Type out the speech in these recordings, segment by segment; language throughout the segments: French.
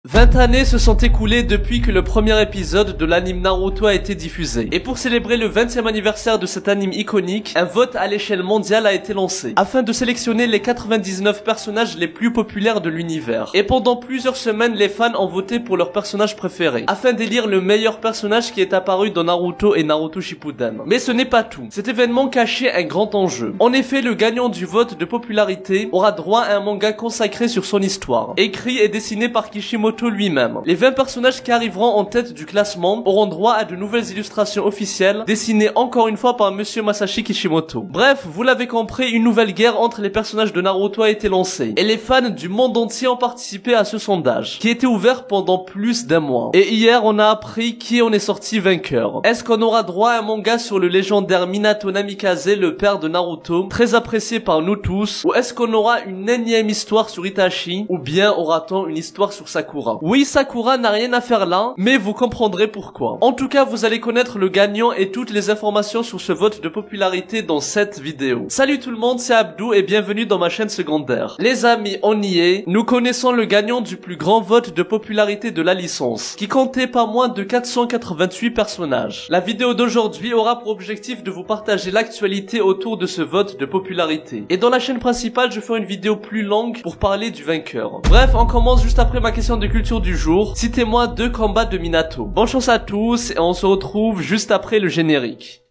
20 années se sont écoulées depuis que le premier épisode de l'anime Naruto a été diffusé. Et pour célébrer le 20e anniversaire de cet anime iconique, un vote à l'échelle mondiale a été lancé, afin de sélectionner les 99 personnages les plus populaires de l'univers. Et pendant plusieurs semaines, les fans ont voté pour leur personnage préféré, afin d'élire le meilleur personnage qui est apparu dans Naruto et Naruto Shippuden. Mais ce n'est pas tout. Cet événement cachait un grand enjeu. En effet, le gagnant du vote de popularité aura droit à un manga consacré sur son histoire, écrit et dessiné par Kishimoto lui-même. Les 20 personnages qui arriveront en tête du classement auront droit à de nouvelles illustrations officielles, dessinées encore une fois par monsieur Masashi Kishimoto. Bref, vous l'avez compris, une nouvelle guerre entre les personnages de Naruto a été lancée, et les fans du monde entier ont participé à ce sondage, qui était ouvert pendant plus d'un mois. Et hier, on a appris qui en est sorti vainqueur. Est-ce qu'on aura droit à un manga sur le légendaire Minato Namikaze, le père de Naruto, très apprécié par nous tous, ou est-ce qu'on aura une énième histoire sur Itachi, ou bien aura-t-on une histoire sur Sakura? Oui, Sakura n'a rien à faire là, mais vous comprendrez pourquoi. En tout cas, vous allez connaître le gagnant et toutes les informations sur ce vote de popularité dans cette vidéo. Salut tout le monde, c'est Abdou et bienvenue dans ma chaîne secondaire. Les amis, on y est. Nous connaissons le gagnant du plus grand vote de popularité de la licence, qui comptait pas moins de 488 personnages. La vidéo d'aujourd'hui aura pour objectif de vous partager l'actualité autour de ce vote de popularité. Et dans la chaîne principale, je ferai une vidéo plus longue pour parler du vainqueur. Bref, on commence juste après ma question de culture du jour. Citez-moi 2 combats de Minato. Bonne chance à tous et on se retrouve juste après le générique.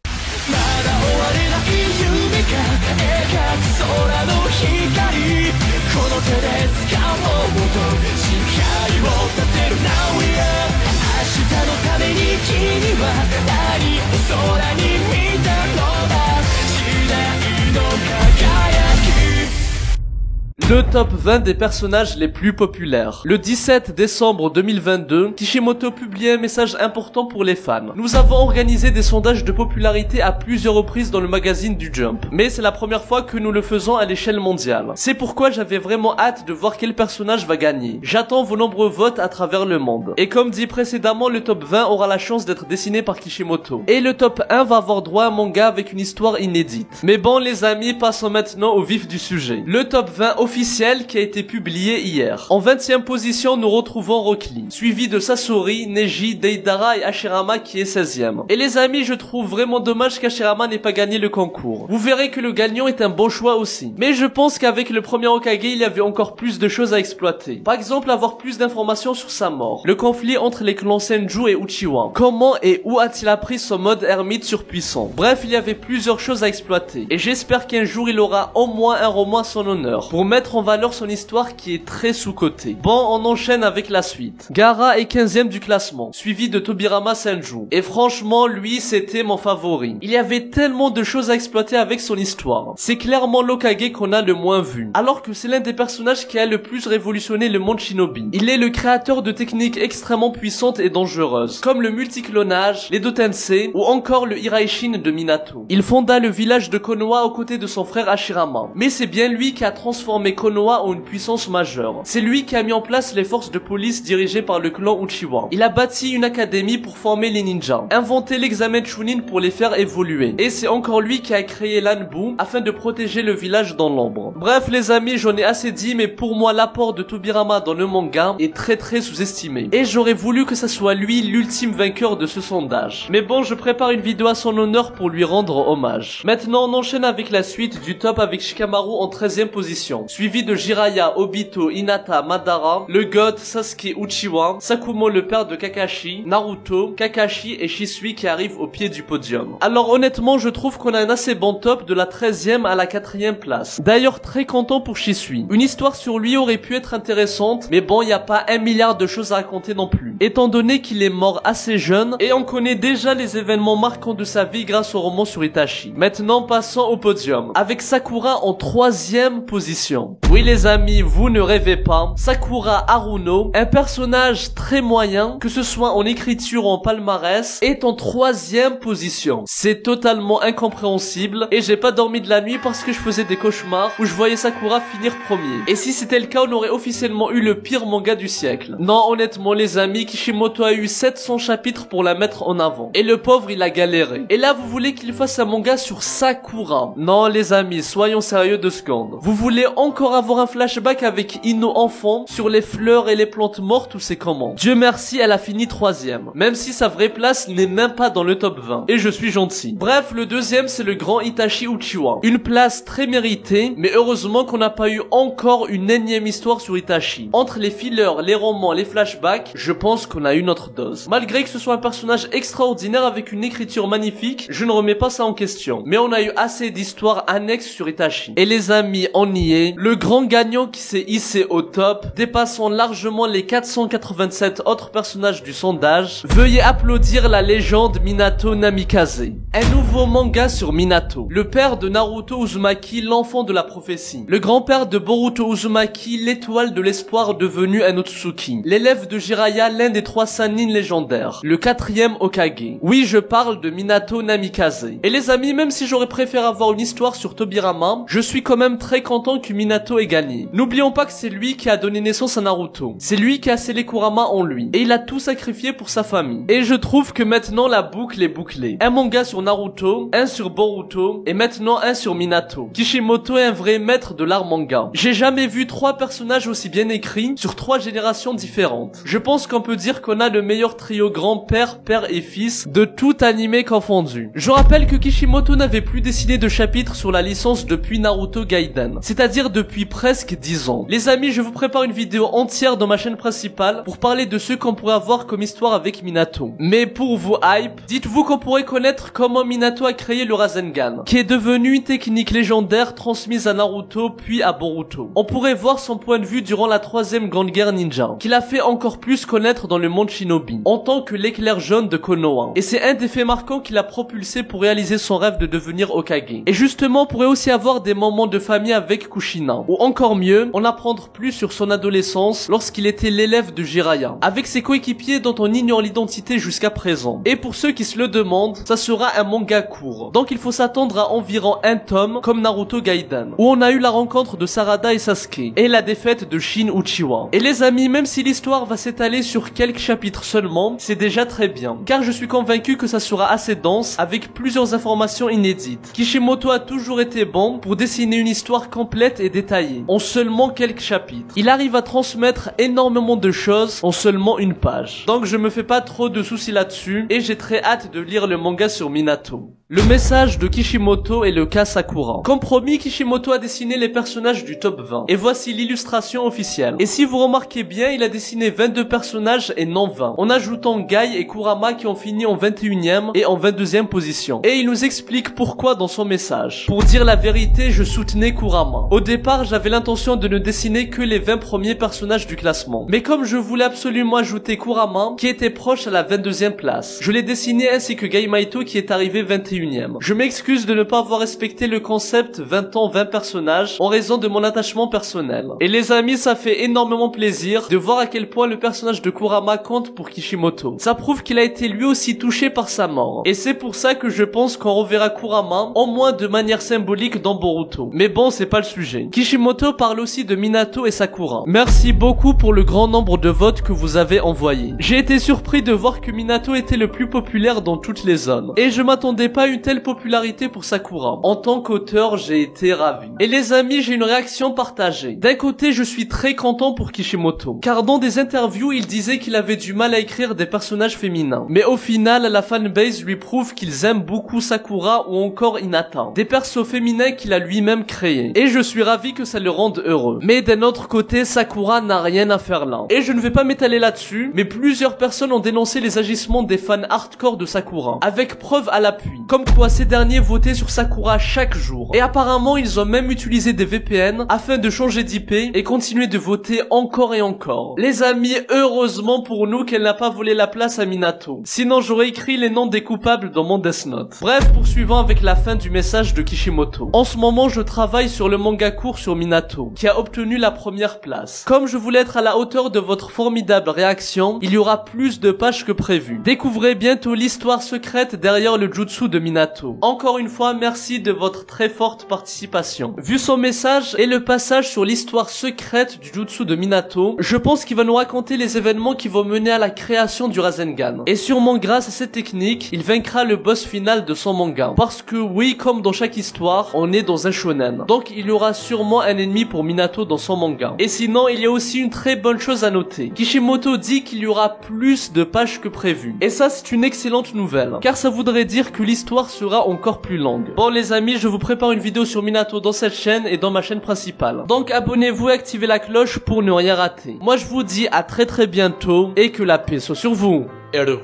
Le top 20 des personnages les plus populaires. Le 17 décembre 2022, Kishimoto publiait un message important pour les fans. Nous avons organisé des sondages de popularité à plusieurs reprises dans le magazine du Jump, mais c'est la première fois que nous le faisons à l'échelle mondiale. C'est pourquoi j'avais vraiment hâte de voir quel personnage va gagner. J'attends vos nombreux votes à travers le monde. Et comme dit précédemment, le top 20 aura la chance d'être dessiné par Kishimoto. Et le top 1 va avoir droit à un manga avec une histoire inédite. Mais bon les amis, passons maintenant au vif du sujet. Le top 20 officiel qui a été publié hier. En 20e position, nous retrouvons Rock Lee, suivi de Sasori, Neji, Deidara et Hashirama qui est 16e. Et les amis, je trouve vraiment dommage qu'Hashirama n'ait pas gagné le concours. Vous verrez que le gagnant est un bon choix aussi. Mais je pense qu'avec le premier Hokage, il y avait encore plus de choses à exploiter. Par exemple, avoir plus d'informations sur sa mort, le conflit entre les clans Senju et Uchiwa, comment et où a-t-il appris son mode ermite surpuissant. Bref, il y avait plusieurs choses à exploiter. Et j'espère qu'un jour il aura au moins un roman à son honneur, pour mettre en valeur son histoire qui est très sous-cotée. Bon, on enchaîne avec la suite. Gaara est 15e du classement, suivi de Tobirama Senju. Et franchement, lui, c'était mon favori. Il y avait tellement de choses à exploiter avec son histoire. C'est clairement l'Hokage qu'on a le moins vu, alors que c'est l'un des personnages qui a le plus révolutionné le monde shinobi. Il est le créateur de techniques extrêmement puissantes et dangereuses, comme le multiclonage, les Dotensei, ou encore le Hiraishin de Minato. Il fonda le village de Konoha aux côtés de son frère Hashirama. Mais c'est bien lui qui a transformé Konoha en une puissance majeure. C'est lui qui a mis en place les forces de police dirigées par le clan Uchiwa. Il a bâti une académie pour former les ninjas, inventé l'examen Chunin pour les faire évoluer. Et c'est encore lui qui a créé l'Anbu afin de protéger le village dans l'ombre. Bref les amis, j'en ai assez dit, mais pour moi l'apport de Tobirama dans le manga est très sous-estimé. Et j'aurais voulu que ça soit lui l'ultime vainqueur de ce sondage. Mais bon, je prépare une vidéo à son honneur pour lui rendre hommage. Maintenant on enchaîne avec la suite du top avec Shikamaru en 13e position, suivi de Jiraiya, Obito, Hinata, Madara, le God, Sasuke Uchiwa, Sakumo le père de Kakashi, Naruto, Kakashi et Shisui qui arrivent au pied du podium. Alors honnêtement, je trouve qu'on a un assez bon top de la 13e à la 4e place. D'ailleurs très content pour Shisui. Une histoire sur lui aurait pu être intéressante, mais bon, il n'y a pas 1 milliard de choses à raconter non plus. Étant donné qu'il est mort assez jeune, et on connaît déjà les événements marquants de sa vie grâce au roman sur Itachi. Maintenant passons au podium, avec Sakura en 3e position. Oui les amis, vous ne rêvez pas, Sakura Haruno, un personnage très moyen, que ce soit en écriture ou en palmarès, est en 3e position. C'est totalement incompréhensible, et j'ai pas dormi de la nuit parce que je faisais des cauchemars où je voyais Sakura finir premier. Et si c'était le cas, on aurait officiellement eu le pire manga du siècle. Non, honnêtement les amis, Kishimoto a eu 700 chapitres pour la mettre en avant. Et le pauvre, il a galéré. Et là, vous voulez qu'il fasse un manga sur Sakura? Non les amis, soyons sérieux 2 secondes. Vous voulez encore encore avoir un flashback avec Ino enfant sur les fleurs et les plantes mortes ou c'est comment? Dieu merci, elle a fini 3ème. Même si sa vraie place n'est même pas dans le top 20. Et je suis gentil. Bref, le deuxième c'est le grand Itachi Uchiwa. Une place très méritée, mais heureusement qu'on n'a pas eu encore une énième histoire sur Itachi. Entre les fillers, les romans, les flashbacks, je pense qu'on a eu notre dose. Malgré que ce soit un personnage extraordinaire avec une écriture magnifique, je ne remets pas ça en question. Mais on a eu assez d'histoires annexes sur Itachi. Et les amis, on y est. Le grand gagnant qui s'est hissé au top, dépassant largement les 487 autres personnages du sondage. Veuillez applaudir la légende Minato Namikaze. Un nouveau manga sur Minato, le père de Naruto Uzumaki, l'enfant de la prophétie. Le grand-père de Boruto Uzumaki, l'étoile de l'espoir devenu un Otsutsuki. L'élève de Jiraiya, l'un des 3 Sannin légendaires. Le 4e Hokage. Oui, je parle de Minato Namikaze. Et les amis, même si j'aurais préféré avoir une histoire sur Tobirama, je suis quand même très content que Minato ait gagné. N'oublions pas que c'est lui qui a donné naissance à Naruto. C'est lui qui a scellé Kurama en lui. Et il a tout sacrifié pour sa famille. Et je trouve que maintenant la boucle est bouclée. Un manga sur Naruto, un sur Boruto, et maintenant un sur Minato. Kishimoto est un vrai maître de l'art manga. J'ai jamais vu 3 personnages aussi bien écrits sur 3 générations différentes. Je pense qu'on peut dire qu'on a le meilleur trio grand-père, père et fils de tout animé confondu. Je rappelle que Kishimoto n'avait plus dessiné de chapitres sur la licence depuis Naruto Gaiden, c'est-à-dire depuis presque 10 ans. Les amis, je vous prépare une vidéo entière dans ma chaîne principale pour parler de ce qu'on pourrait avoir comme histoire avec Minato. Mais pour vous hype, dites-vous qu'on pourrait connaître comment Minato a créé le Rasengan, qui est devenu une technique légendaire transmise à Naruto puis à Boruto. On pourrait voir son point de vue durant la 3e grande guerre ninja, qu'il a fait encore plus connaître dans le monde shinobi, en tant que l'éclair jaune de Konoha. Et c'est un des faits marquants qui l'a propulsé pour réaliser son rêve de devenir Hokage. Et justement, on pourrait aussi avoir des moments de famille avec Kushina, ou encore mieux, en apprendre plus sur son adolescence lorsqu'il était l'élève de Jiraiya, avec ses coéquipiers dont on ignore l'identité jusqu'à présent. Et pour ceux qui se le demandent, ça sera un manga court, donc il faut s'attendre à environ un tome comme Naruto Gaiden, où on a eu la rencontre de Sarada et Sasuke, et la défaite de Shin Uchiwa. Et les amis, même si l'histoire va s'étaler sur quelques chapitres seulement, c'est déjà très bien, car je suis convaincu que ça sera assez dense, avec plusieurs informations inédites. Kishimoto a toujours été bon pour dessiner une histoire complète et détaillée, en seulement quelques chapitres. Il arrive à transmettre énormément de choses en seulement une page. Donc je me fais pas trop de soucis là-dessus, et j'ai très hâte de lire le manga sur Minato. Le message de Kishimoto et le cas Sakura. Comme promis, Kishimoto a dessiné les personnages du top 20. Et voici l'illustration officielle. Et si vous remarquez bien, il a dessiné 22 personnages et non 20. En ajoutant Gai et Kurama qui ont fini en 21e et en 22e position. Et il nous explique pourquoi dans son message. Pour dire la vérité, je soutenais Kurama. Au départ, j'avais l'intention de ne dessiner que les 20 premiers personnages du classement. Mais comme je voulais absolument ajouter Kurama, qui était proche à la 22e place, je l'ai dessiné ainsi que Gai Maito qui est arrivé 21e. Je m'excuse de ne pas avoir respecté le concept 20 ans 20 personnages en raison de mon attachement personnel. Et les amis, ça fait énormément plaisir de voir à quel point le personnage de Kurama compte pour Kishimoto. Ça prouve qu'il a été lui aussi touché par sa mort. Et c'est pour ça que je pense qu'on reverra Kurama au moins de manière symbolique dans Boruto. Mais bon, c'est pas le sujet. Kishimoto parle aussi de Minato et Sakura. Merci beaucoup pour le grand nombre de votes que vous avez envoyés. J'ai été surpris de voir que Minato était le plus populaire dans toutes les zones. Et je m'attendais pas à une telle popularité pour Sakura. En tant qu'auteur, j'ai été ravi. Et les amis, j'ai une réaction partagée. D'un côté, je suis très content pour Kishimoto, car dans des interviews, il disait qu'il avait du mal à écrire des personnages féminins. Mais au final, la fanbase lui prouve qu'ils aiment beaucoup Sakura ou encore Hinata, des persos féminins qu'il a lui-même créés. Et je suis ravi que ça le rende heureux. Mais d'un autre côté, Sakura n'a rien à faire là. Et je ne vais pas m'étaler là-dessus, mais plusieurs personnes ont dénoncé les agissements des fans hardcore de Sakura, avec preuve à l'appui. Comme quoi ces derniers votaient sur Sakura chaque jour. Et apparemment ils ont même utilisé des VPN afin de changer d'IP et continuer de voter encore et encore. Les amis, heureusement pour nous qu'elle n'a pas volé la place à Minato. Sinon j'aurais écrit les noms des coupables dans mon Death Note. Bref, poursuivons avec la fin du message de Kishimoto. En ce moment je travaille sur le manga court sur Minato, qui a obtenu la première place. Comme je voulais être à la hauteur de votre formidable réaction, il y aura plus de pages que prévu. Découvrez bientôt l'histoire secrète derrière le jutsu de Minato. Encore une fois, merci de votre très forte participation. Vu son message et le passage sur l'histoire secrète du jutsu de Minato, je pense qu'il va nous raconter les événements qui vont mener à la création du Rasengan. Et sûrement grâce à cette technique, il vaincra le boss final de son manga. Parce que oui, comme dans chaque histoire, on est dans un shonen. Donc il y aura sûrement un ennemi pour Minato dans son manga. Et sinon, il y a aussi une très bonne chose à noter. Kishimoto dit qu'il y aura plus de pages que prévu. Et ça, c'est une excellente nouvelle, car ça voudrait dire que l'histoire sera encore plus longue. Bon les amis, je vous prépare une vidéo sur Minato dans cette chaîne et dans ma chaîne principale. Donc abonnez-vous et activez la cloche pour ne rien rater. Moi je vous dis à très bientôt et que la paix soit sur vous. Eru,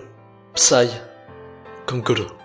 Psy, Konkuru.